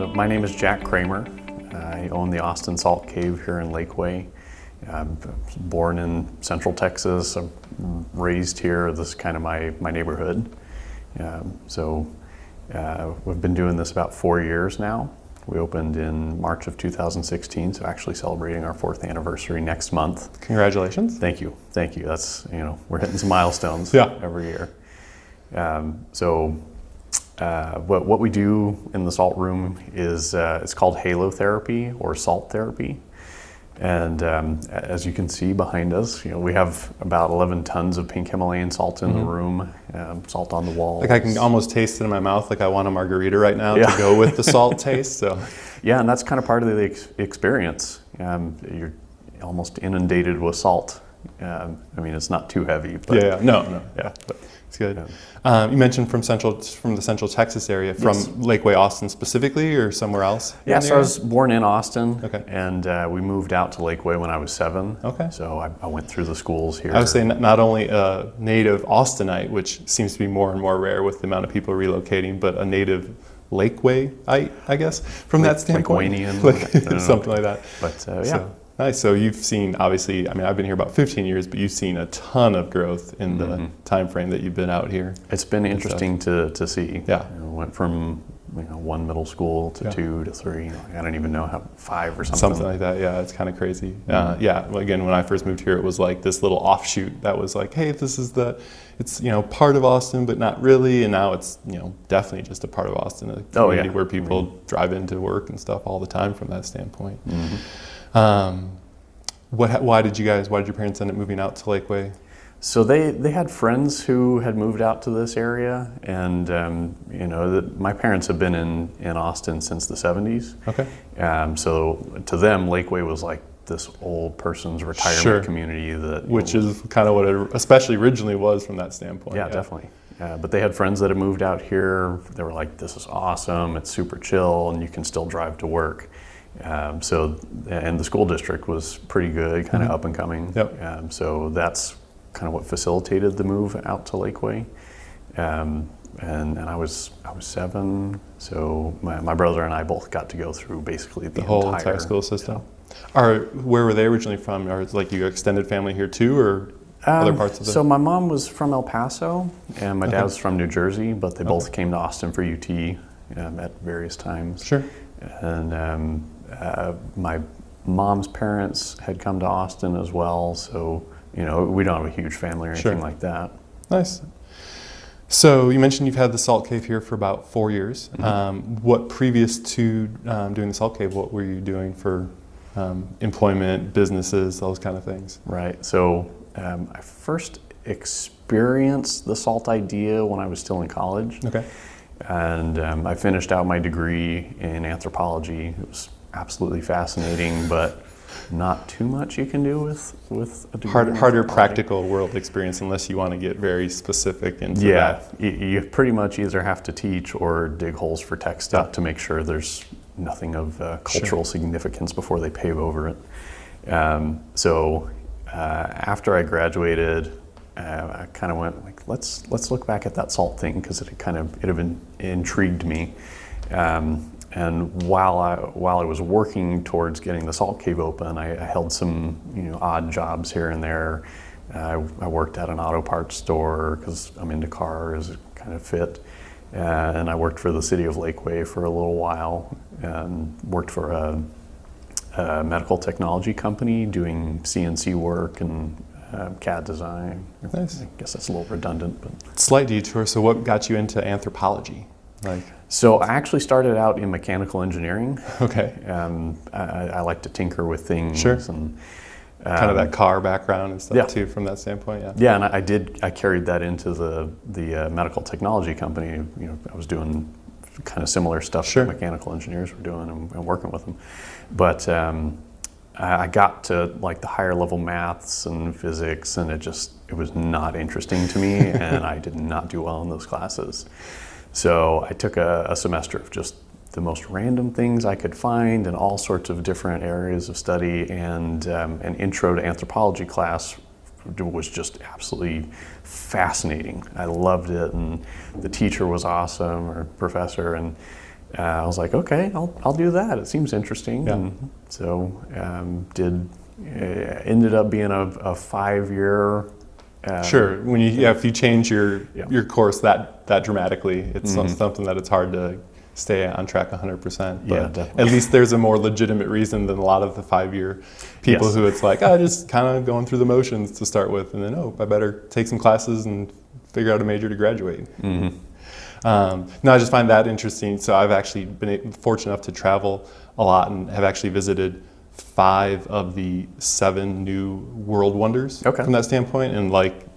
So my name is Jack Cramer. I own the Austin Salt Cave here in Lakeway. I'm born in Central Texas. I'm raised here. This is kind of my neighborhood. We've been doing this about 4 years now. We opened in March of 2016, so actually celebrating our 4th anniversary next month. Congratulations. Thank you. Thank you. That's, we're hitting some milestones every year. What we do in the salt room is it's called halotherapy or salt therapy. And as you can see behind us, we have about 11 tons of pink Himalayan salt in the room, salt on the walls. Like I can almost taste it in my mouth, like I want a margarita right now to go with the salt taste. So, yeah, and that's kind of part of the experience. You're almost inundated with salt. It's not too heavy. But No. But it's good. You mentioned from the Central Texas area, from Lakeway, Austin specifically, or somewhere else? Yeah, so I was born in Austin, okay. And we moved out to Lakeway when I was 7. Okay. So I went through the schools here. I would say not only a native Austinite, which seems to be more and more rare with the amount of people relocating, but a native Lakewayite, I guess, from that standpoint. Lakewaynian. Something like that. But So, nice. So you've seen, obviously, I've been here about 15 years, but you've seen a ton of growth in the time frame that you've been out here. It's been interesting to see. Yeah. Went from 1 middle school to 2 to 3. I don't even know how 5 or something. Something like that. Yeah, it's kind of crazy. Again, when I first moved here, it was like this little offshoot that was like, hey, this is it's part of Austin, but not really. And now it's definitely just a part of Austin, a community where people drive into work and stuff all the time from that standpoint. Why did your parents end up moving out to Lakeway? So they had friends who had moved out to this area, and my parents have been in Austin since the 70s. Okay. So to them, Lakeway was like this old person's retirement community which is kind of what it especially originally was from that standpoint. Yeah, definitely. But they had friends that had moved out here. They were like, "This is awesome. It's super chill, and you can still drive to work." And the school district was pretty good, kind of up and coming. Yep. So that's kind of what facilitated the move out to Lakeway. And I was 7, so my brother and I both got to go through basically the whole entire school system. Where were they originally from? Or is like you extended family here too, or other parts of the? So my mom was from El Paso, and my dad was from New Jersey, but they both came to Austin for UT at various times. Sure. And my mom's parents had come to Austin as well, so we don't have a huge family or anything like that. Nice. So you mentioned you've had the Salt Cave here for about 4 years. What previous to doing the Salt Cave, what were you doing for employment, businesses, those kind of things? Right. So I first experienced the salt idea when I was still in college. Okay. And I finished out my degree in anthropology. It was absolutely fascinating, but not too much you can do with a degree. Harder practical world experience unless you want to get very specific into that. You pretty much either have to teach or dig holes for text up to make sure there's nothing of cultural significance before they pave over it. After I graduated, I kind of went like, let's look back at that salt thing, because it had intrigued me. And while I was working towards getting the salt cave open, I held some odd jobs here and there. I worked at an auto parts store because I'm into cars, it kind of fit. And I worked for the city of Lakeway for a little while, and worked for a medical technology company doing CNC work and CAD design. Nice. I guess that's a little redundant, but slight detour. So what got you into anthropology? So I actually started out in mechanical engineering. Okay. I like to tinker with things. Sure. And kind of that car background and stuff too, from that standpoint. Yeah. Yeah, and I carried that into the medical technology company. I was doing kind of similar stuff that mechanical engineers were doing and working with them. But I got to like the higher level maths and physics, and it was not interesting to me, and I did not do well in those classes. So I took a semester of just the most random things I could find in all sorts of different areas of study, and an intro to anthropology class was just absolutely fascinating. I loved it, and the teacher was awesome, or professor, and I was like, okay, I'll do that. It seems interesting. Yeah. And so ended up being a 5-year. Sure. When if you change your Yeah. your course that dramatically, it's something that it's hard to stay on track 100%. But Yeah, definitely. at least there's a more legitimate reason than a lot of the 5-year people Yes. who it's like, just kind of going through the motions to start with, and then I better take some classes and figure out a major to graduate. No, I just find that interesting. So I've actually been fortunate enough to travel a lot and have actually visited 5 of the 7 new world wonders from that standpoint, and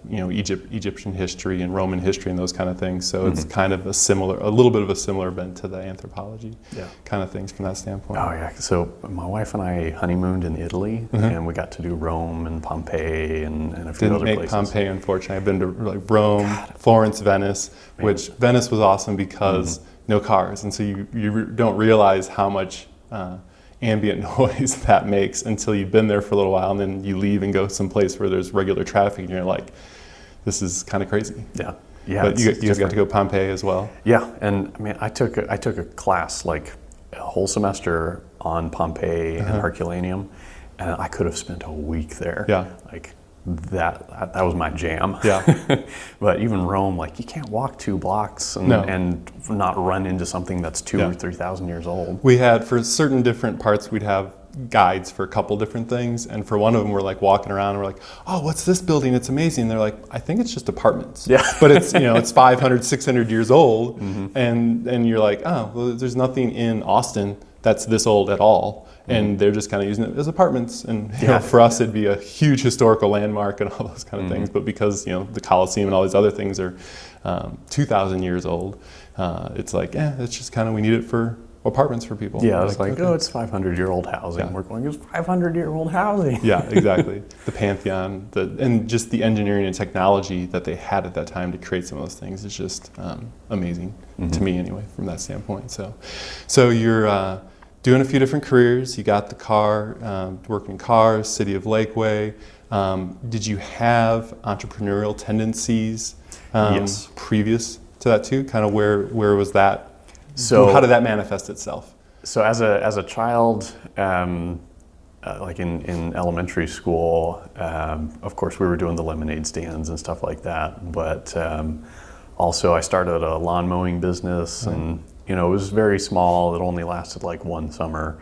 Egyptian history and Roman history and those kind of things. So it's kind of a little bit of a similar bent to the anthropology kind of things from that standpoint. Oh yeah. So my wife and I honeymooned in Italy, and we got to do Rome and Pompeii and a few Didn't other make places. Pompeii, unfortunately. I've been to Rome, Florence, Venice, which Venice was awesome because no cars, and so you don't realize how much ambient noise that makes until you've been there for a little while, and then you leave and go someplace where there's regular traffic, and you're like, this is kind of crazy. Yeah. Yeah. But you guys got to go Pompeii as well. Yeah, and I mean, I took a class like a whole semester on Pompeii and Herculaneum, and I could have spent a week there. Yeah. Like that was my jam. Yeah. But even Rome, like you can't walk 2 blocks and not run into something that's 2,000 or 3,000 years old. We had, for certain different parts, we'd have guides for a couple different things, and for one of them we're like walking around and we're like, oh, what's this building? It's amazing. And they're like, I think it's just apartments. Yeah. But it's it's 500, 600 years old, and you're like, oh, well, there's nothing in Austin that's this old at all. And they're just kind of using it as apartments. And for us, it'd be a huge historical landmark and all those kind of things. But because the Colosseum and all these other things are 2,000 years old, it's like, it's just kind of, we need it for apartments for people. Yeah, it's like, it's 500-year-old housing. Yeah. We're going, it's 500-year-old housing. Yeah, exactly. The Pantheon, and just the engineering and technology that they had at that time to create some of those things is just amazing to me anyway, from that standpoint. So you're doing a few different careers. You got the car, working in cars, City of Lakeway. Did you have entrepreneurial tendencies Yes. previous to that too? Kind of where was that? So how did that manifest itself? So as a child, like in elementary school, of course we were doing the lemonade stands and stuff like that. But also I started a lawn mowing business, and it was very small. It only lasted like 1 summer,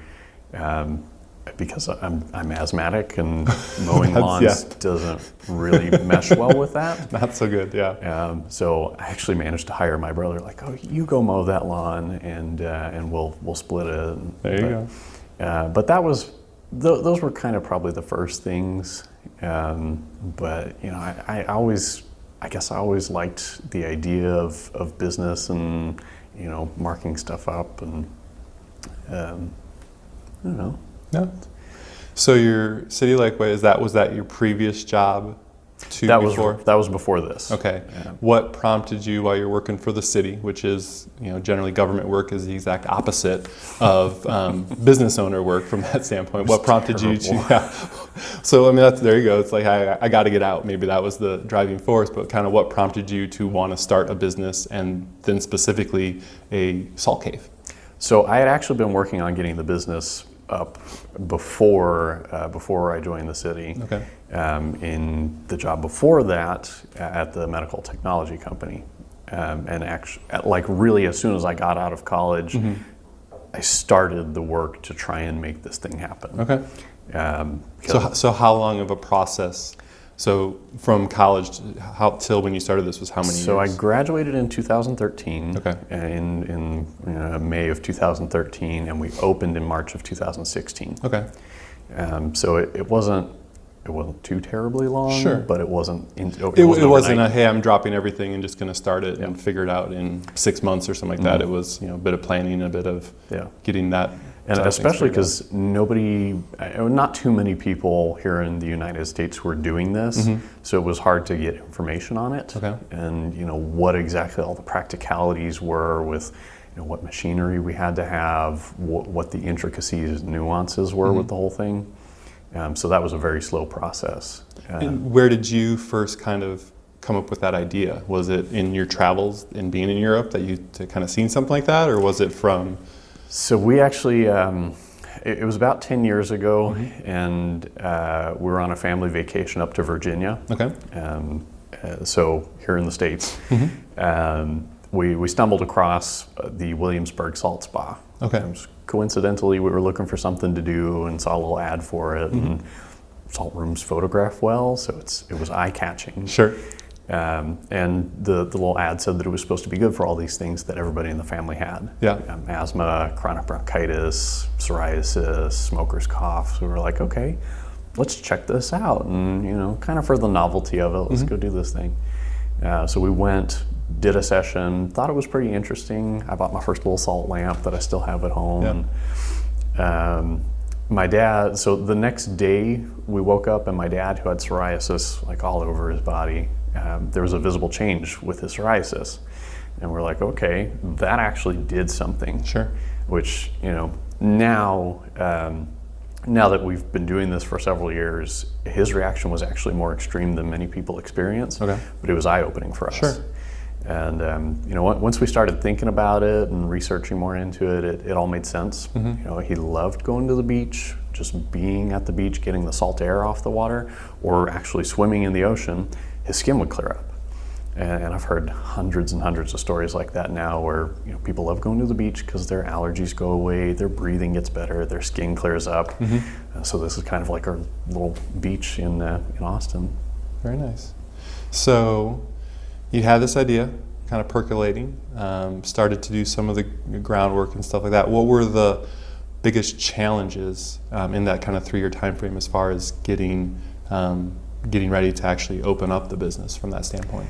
because I'm asthmatic, and mowing lawns doesn't really mesh well with that. Not so good, yeah. So I actually managed to hire my brother. Like, oh, you go mow that lawn, and we'll split it. There you go. But that was those were kind of probably the first things. But I guess I always liked the idea of business and marking stuff up, and I don't know. No. So your City Lakeway, was that your previous job before? That was before this. Okay. Yeah. What prompted you while you're working for the city, which is, generally government work is the exact opposite of business owner work from that standpoint. What prompted you to? Yeah. So I mean, there you go. It's like I got to get out. Maybe that was the driving force. But kind of what prompted you to want to start a business, and then specifically a salt cave? So I had actually been working on getting the business up before I joined the city. Okay. In the job before that at the medical technology company, and actually, like really as soon as I got out of college, I started the work to try and make this thing happen. Okay. So how long of a process? So from college till when you started this was how many years? So I graduated in 2013. Okay. In May of 2013, and we opened in March of 2016. Okay. So it wasn't too terribly long. Sure. But it wasn't. It wasn't a, hey, I'm dropping everything and just going to start it and figure it out in 6 months or something like that. It was a bit of planning, a bit of getting that. And especially because not too many people here in the United States were doing this, so it was hard to get information on it. Okay. And what exactly all the practicalities were with what machinery we had to have, what the intricacies, nuances were with the whole thing. So that was a very slow process. And where did you first kind of come up with that idea? Was it in your travels and being in Europe that you kind of seen something like that, or was it from? So we actually, it was about 10 years ago, and we were on a family vacation up to Virginia. Okay. So here in the States, we stumbled across the Williamsburg Salt Spa. Okay. Coincidentally, we were looking for something to do and saw a little ad for it. And salt rooms photograph well, so it was eye-catching. Sure. And the little ad said that it was supposed to be good for all these things that everybody in the family had. Yeah. Asthma, chronic bronchitis, psoriasis, smoker's cough. So we were like, okay, let's check this out. And, kind of for the novelty of it, let's go do this thing. So we went, did a session, thought it was pretty interesting. I bought my first little salt lamp that I still have at home. Yeah. My dad, so the next day we woke up and my dad, who had psoriasis like all over his body, there was a visible change with his psoriasis. And we're like, okay, that actually did something. Sure. Which, now that we've been doing this for several years, his reaction was actually more extreme than many people experience. Okay. But it was eye-opening for us. Sure. And once we started thinking about it and researching more into it, it all made sense. He loved going to the beach, just being at the beach, getting the salt air off the water, or actually swimming in the ocean. His skin would clear up. And I've heard hundreds and hundreds of stories like that now, where people love going to the beach because their allergies go away, their breathing gets better, their skin clears up. So this is kind of like our little beach in Austin. Very nice. So you had this idea kind of percolating, started to do some of the groundwork and stuff like that. What were the biggest challenges in that kind of 3-year time frame as far as getting ready to actually open up the business from that standpoint?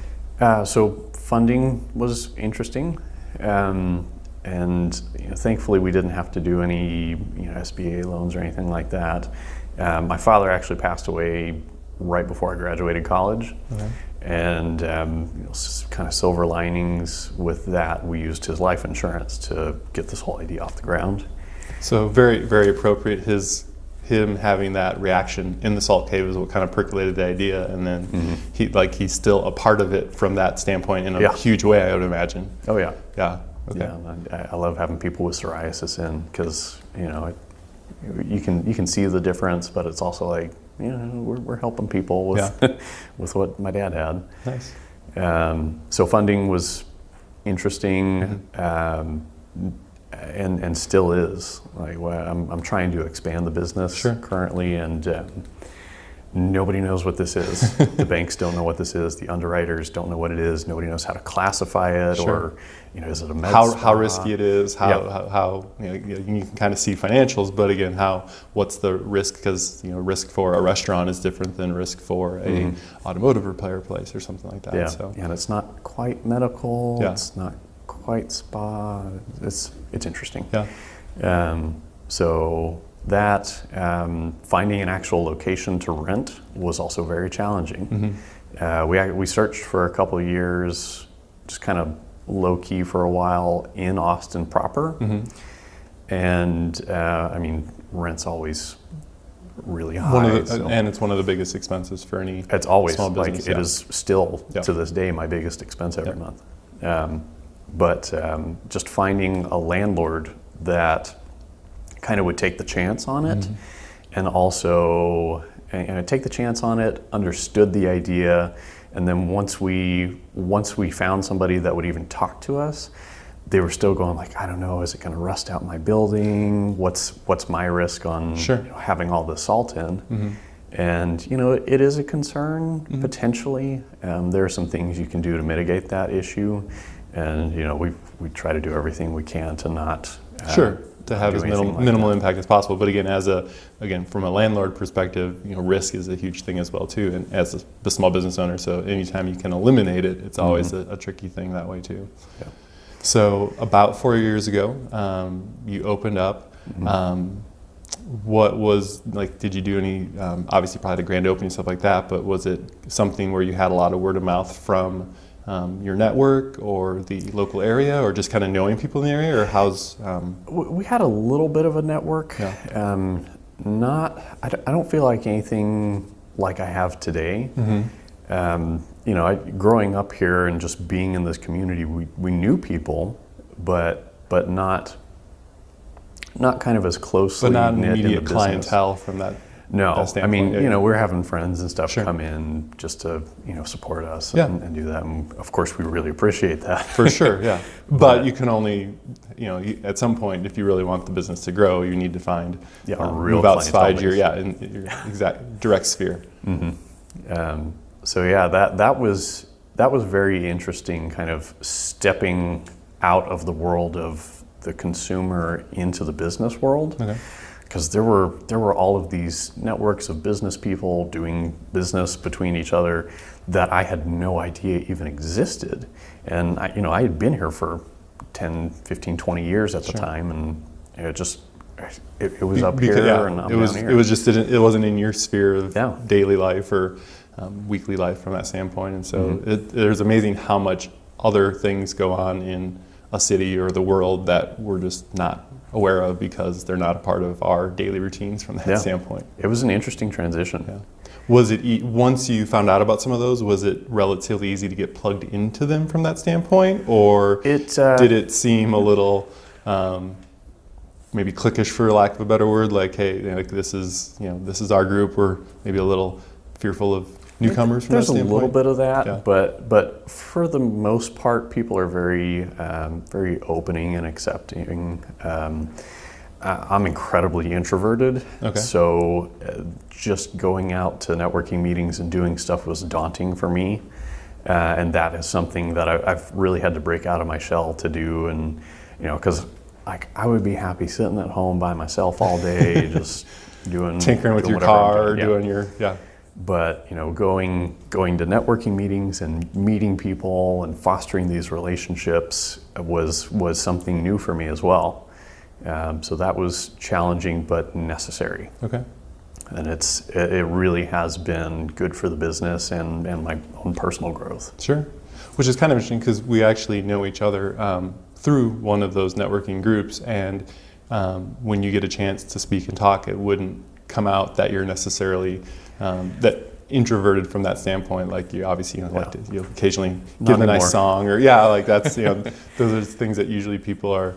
So funding was interesting, and thankfully we didn't have to do any SBA loans or anything like that. My father actually passed away right before I graduated college. Okay. And kind of silver linings with that, we used his life insurance to get this whole idea off the ground. So very, very appropriate. Him having that reaction in the salt cave is what kind of percolated the idea, and then he's still a part of it from that standpoint in a huge way, I would imagine. Oh yeah. Yeah. Okay. Yeah, I love having people with psoriasis in, because you can see the difference, but it's also like we're helping people with with what my dad had. Nice. So funding was interesting. And still is. Like, I'm trying to expand the business currently, and nobody knows what this is. The banks don't know what this is. The underwriters don't know what it is. Nobody knows how to classify it, or is it a med spa? How risky it is? How you can kind of see financials, but again, what's the risk? Because risk for a restaurant is different than risk for a automotive repair place or something like that. Yeah, So. And it's not quite medical. Yeah. It's not quite spa. It's interesting. Yeah. So that finding an actual location to rent was also very challenging. We searched for a couple of years, just kind of low key for a while in Austin proper, and rent's always really high. And it's one of the biggest expenses for any. It's always small business, it is still to this day my biggest expense every month. But just finding a landlord that kind of would take the chance on it, and also take the chance on it, understood the idea, and then once we found somebody that would even talk to us, they were still going like, I don't know, is it going to rust out my building? What's my risk on having all this salt in? And it is a concern potentially. There are some things you can do to mitigate that issue. And we try to do everything we can to not to have as minimal impact as possible. But again, from a landlord perspective, risk is a huge thing as well too. And as the small business owner, so anytime you can eliminate it, it's always a tricky thing that way too. Yeah. So about 4 years ago, you opened up. What was like? Did you do any? Obviously, probably had a grand opening stuff like that. But was it something where you had a lot of word of mouth from your network or the local area, or just kind of knowing people in the area, or how's? We had a little bit of a network. Yeah. I don't feel like anything like I have today. growing up here and just being in this community, we knew people, but not kind of as closely But not an knit in the immediate business. clientele from that. No, that I standpoint. mean, Yeah. we're having friends and stuff Sure. come in just to, support us Yeah. and do that. And of course, we really appreciate that. For sure, yeah. But you can only, at some point, if you really want the business to grow, you need to find A real move outside clientele your base. in your exact direct sphere. So yeah, that was very interesting, kind of stepping out of the world of the consumer into the business world. Okay. Because there were all of these networks of business people doing business between each other that I had no idea even existed. And I had been here for 10, 15, 20 years at the time, and it was up here and I'm down here. It was just it wasn't in your sphere of Yeah. daily life or weekly life from that standpoint. And so Mm-hmm. it's amazing how much other things go on in a city or the world that we're just not aware of because they're not a part of our daily routines from that standpoint. It was an interesting transition. Yeah. Was it once you found out about some of those, was it relatively easy to get plugged into them from that standpoint, or did it seem a little maybe cliquish, for lack of a better word? Like, hey, like this is our group. We're maybe a little fearful of newcomers from that standpoint. There's a little bit of that, Yeah. but for the most part, people are very very opening and accepting. I'm incredibly introverted, Okay. so just going out to networking meetings and doing stuff was daunting for me, and that is something that I've really had to break out of my shell to do, and because I would be happy sitting at home by myself all day, just tinkering with your whatever I'm car, doing. doing your But going to networking meetings and meeting people and fostering these relationships was something new for me as well. So that was challenging but necessary. Okay. And it really has been good for the business and my own personal growth. Sure. Which is kind of interesting because we actually know each other through one of those networking groups, and when you get a chance to speak and talk, it wouldn't come out that you're necessarily that introverted from that standpoint. Like you obviously like to occasionally give a nice song, or like that's those are things that usually people are.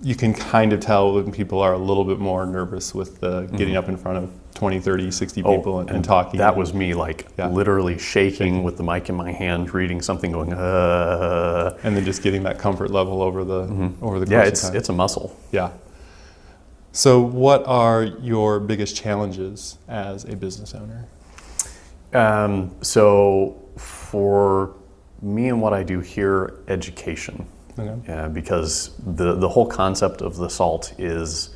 You can kind of tell when people are a little bit more nervous with getting up in front of 20, 30, 60 people and talking. That was me, literally shaking with the mic in my hand, reading something, going, and then just getting that comfort level over the course of time. It's a muscle. Yeah. So what are your biggest challenges as a business owner? So for me and what I do here, education. Okay. Because the whole concept of the salt is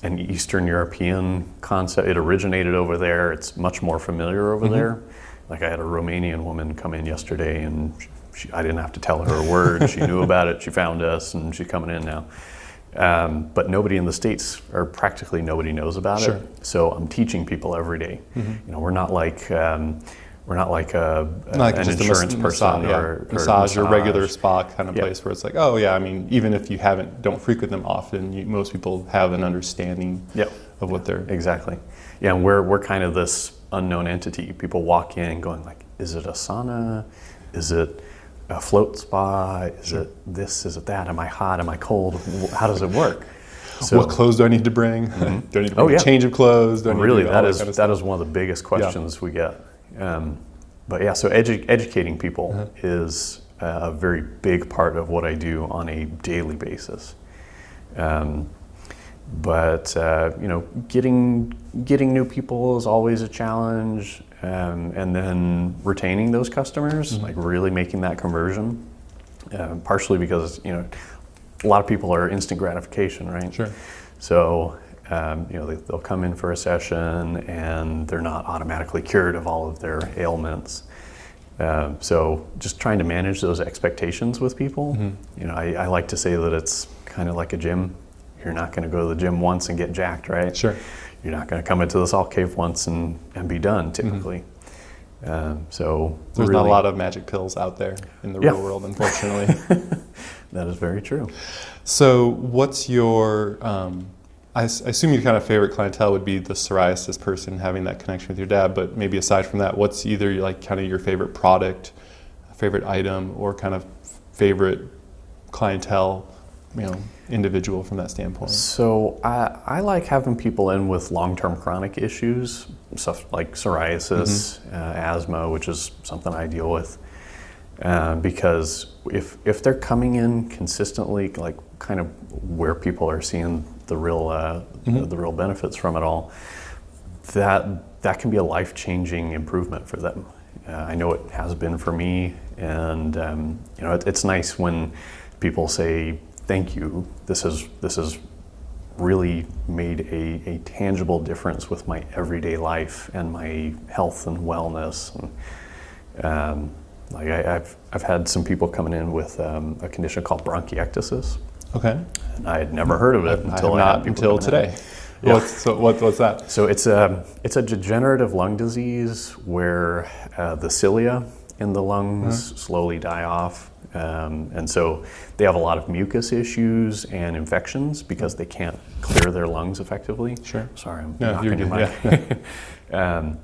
an Eastern European concept. It originated over there. It's much more familiar over there. Like I had a Romanian woman come in yesterday, and I didn't have to tell her a word. She knew about it. She found us, and she's coming in now. But nobody in the States, or practically nobody, knows about it. So I'm teaching people every day. We're not like an insurance person or massage or regular spa kind of place where it's like, even if you don't frequent them often, most people have an understanding of what they're exactly. Yeah, and we're kind of this unknown entity. People walk in going like, is it a sauna? Is it a float spa? Is it this? Is it that? Am I hot? Am I cold? How does it work? So, what clothes do I need to bring? Do I need to bring a change of clothes? Do I need really, to do that is one of the biggest questions we get. So educating people is a very big part of what I do on a daily basis. Getting new people is always a challenge, and then retaining those customers, like really making that conversion. Partially because a lot of people are instant gratification, right? Sure. So they'll come in for a session and they're not automatically cured of all of their ailments. So just trying to manage those expectations with people. I like to say that it's kind of like a gym. You're not going to go to the gym once and get jacked, right? Sure. You're not going to come into the salt cave once and be done, typically. So there's not a lot of magic pills out there in the real world, unfortunately. That is very true. So what's your I assume your kind of favorite clientele would be the psoriasis person, having that connection with your dad, but maybe aside from that, what's either like kind of your favorite product, favorite item, or kind of favorite clientele, individual from that standpoint? So I like having people in with long-term chronic issues, stuff like psoriasis, asthma, which is something I deal with. Because if they're coming in consistently, like kind of where people are seeing the real benefits from it all, that can be a life-changing improvement for them. I know it has been for me, and it's nice when people say, "Thank you. This has really made a tangible difference with my everyday life and my health and wellness." And, I've had some people coming in with a condition called bronchiectasis. Okay. And I had never heard of it until today. Yeah. What's that? So it's a degenerative lung disease where the cilia in the lungs slowly die off, and so they have a lot of mucus issues and infections because they can't clear their lungs effectively. Sure. Sorry, I'm No, knocking you're your good. mic.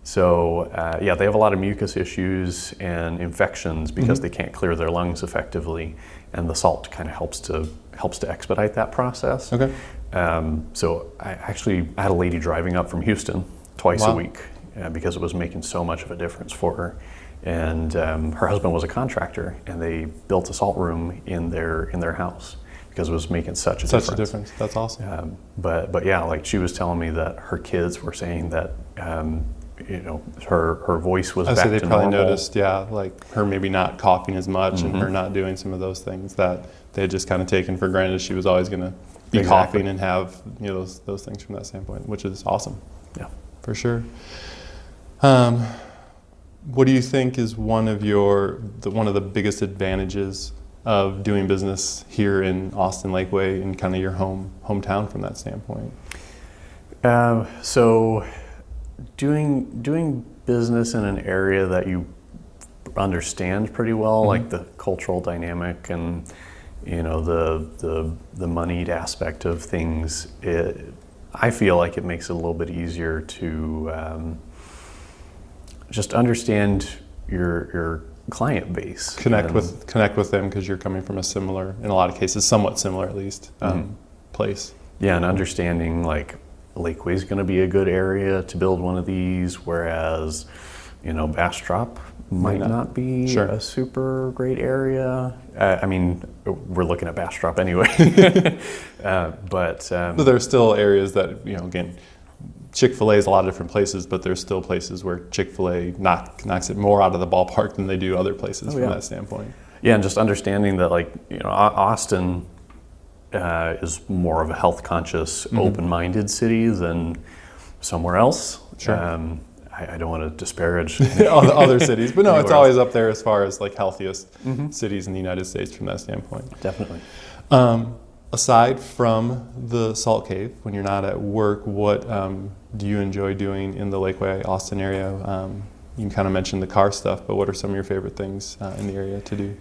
So they have a lot of mucus issues and infections because they can't clear their lungs effectively, and the salt kind of helps to expedite that process. Okay. So I had a lady driving up from Houston twice a week because it was making so much of a difference for her. And her husband was a contractor, and they built a salt room in their house because it was making such a difference. That's awesome. But yeah, like she was telling me that her kids were saying that her voice was back to normal. They probably noticed, like her maybe not coughing as much and her not doing some of those things that they had just kind of taken for granted. She was always going to be coughing and have those things from that standpoint, which is awesome. Yeah, for sure. What do you think is one of the biggest advantages of doing business here in Austin Lakeway and kind of your hometown from that standpoint? So doing business in an area that you understand pretty well, like the cultural dynamic and the moneyed aspect of things, I feel like it makes it a little bit easier to just understand your client base. Connect with them because you're coming from a similar, in a lot of cases, somewhat similar at least, place. Yeah, and understanding like Lakeway's going to be a good area to build one of these, whereas Bastrop might not be a super great area. I mean, we're looking at Bastrop anyway, but there's still areas that again, Chick-fil-A is a lot of different places, but there's still places where Chick-fil-A knocks it more out of the ballpark than they do other places from that standpoint. Yeah, and just understanding that Austin is more of a health-conscious, open-minded city than somewhere else. Sure. I don't want to disparage other cities, but no, it's always up there as far as like healthiest cities in the United States from that standpoint. Definitely. Aside from the Salt Cave, when you're not at work, what do you enjoy doing in the Lakeway, Austin area? You can kind of mention the car stuff, but what are some of your favorite things in the area to do?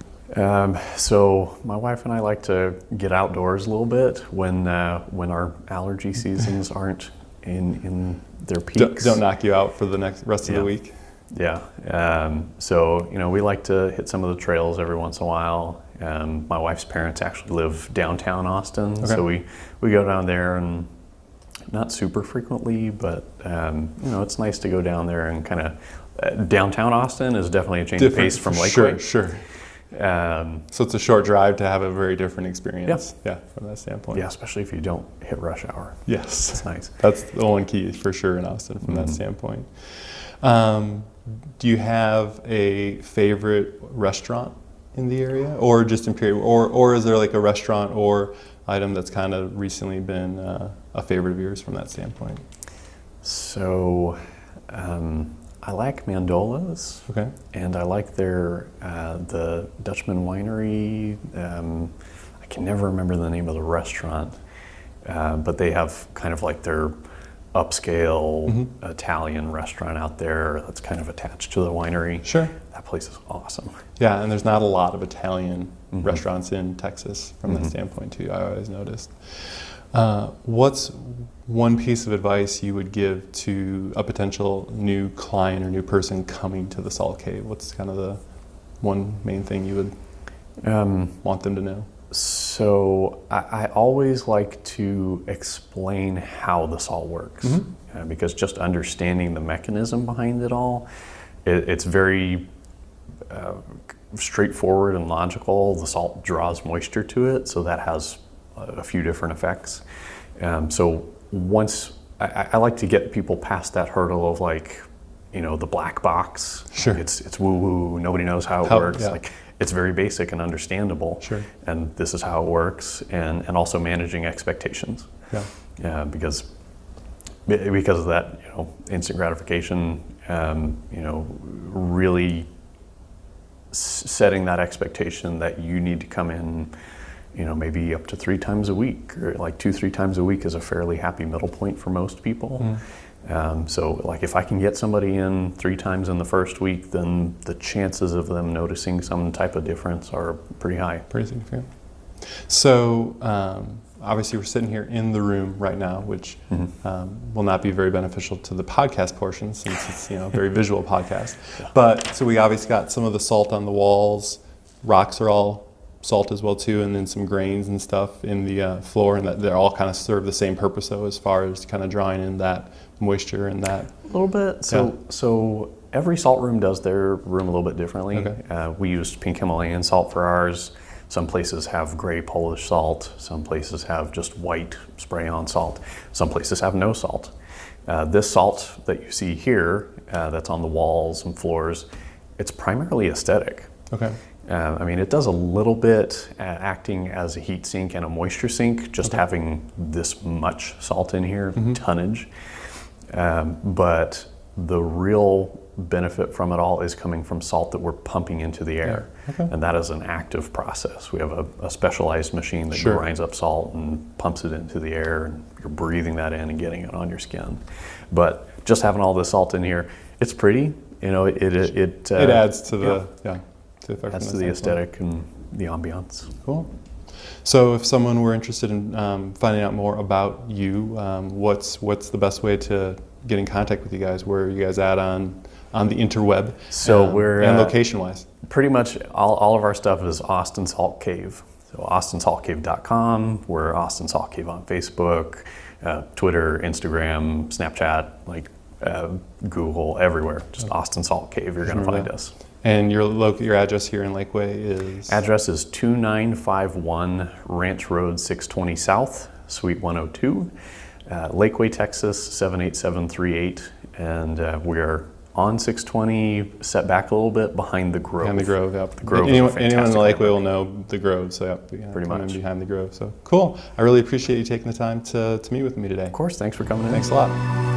So my wife and I like to get outdoors a little bit when our allergy seasons aren't in their peaks. Don't knock you out for the rest of the week. Yeah. So we like to hit some of the trails every once in a while. My wife's parents actually live downtown Austin, so we go down there, and not super frequently, but it's nice to go down there and kind of downtown Austin is definitely a change of pace from Lakeway. Sure. So it's a short drive to have a very different experience. Yeah, from that standpoint. Yeah, especially if you don't hit rush hour. Yes, it's nice. That's the one key for sure in Austin from that standpoint. Do you have a favorite restaurant in the area, or just in period, or is there like a restaurant or item that's kind of recently been a favorite of yours from that standpoint? So I like Mandola's, and I like their the Dutchman Winery. I can never remember the name of the restaurant, but they have kind of like their upscale Italian restaurant out there that's kind of attached to the winery. Sure. That place is awesome. Yeah, and there's not a lot of Italian restaurants in Texas from that standpoint too, I always noticed. What's one piece of advice you would give to a potential new client or new person coming to the salt cave? What's kind of the one main thing you would want them to know? So I always like to explain how the salt works, because just understanding the mechanism behind it all, it's very straightforward and logical. The salt draws moisture to it, so that has a few different effects. So once I like to get people past that hurdle of like, the black box. Sure. It's woo-woo, nobody knows how it works. Yeah. Like, it's very basic and understandable. Sure. And this is how it works, and also managing expectations. Yeah. Because of that, instant gratification, really setting that expectation that you need to come in, maybe up to 3 times a week, or like 2-3 times a week is a fairly happy middle point for most people. So like if I can get somebody in 3 times in the first week, then the chances of them noticing some type of difference are pretty high. Pretty significant. So obviously we're sitting here in the room right now, which will not be very beneficial to the podcast portion since it's a very visual podcast. Yeah. But so we obviously got some of the salt on the walls. Rocks are all salt as well too, and then some grains and stuff in the floor, and that they're all kind of serve the same purpose though, as far as kind of drawing in that moisture and that. A little bit. So every salt room does their room a little bit differently. Okay. We used pink Himalayan salt for ours. Some places have gray Polish salt. Some places have just white spray-on salt. Some places have no salt. This salt that you see here, that's on the walls and floors, it's primarily aesthetic. Okay. It does a little bit acting as a heat sink and a moisture sink, just having this much salt in here, tonnage. But the real benefit from it all is coming from salt that we're pumping into the air. Yeah. Okay. And that is an active process. We have a specialized machine that grinds up salt and pumps it into the air, and you're breathing that in and getting it on your skin. But just having all this salt in here, it's pretty. It adds to the adds to the aesthetic and the ambiance. Cool. So if someone were interested in finding out more about you, what's the best way to get in contact with you guys? Where are you guys at on the interweb? So we're and location-wise. Pretty much all of our stuff is Austin Salt Cave. So austinsaltcave.com. We're Austin Salt Cave on Facebook, Twitter, Instagram, Snapchat, Google, everywhere. Just Austin Salt Cave. You're going to find us. And your address here in Lakeway is? Address is 2951 Ranch Road 620 South, Suite 102, Lakeway, Texas 78738, and we're on 620, set back a little bit behind the Grove. Behind the Grove, yep. The Grove anyone in the Lakeway will know the Grove, so pretty much behind the Grove. So cool. I really appreciate you taking the time to meet with me today. Of course, thanks for coming in. Thanks a lot.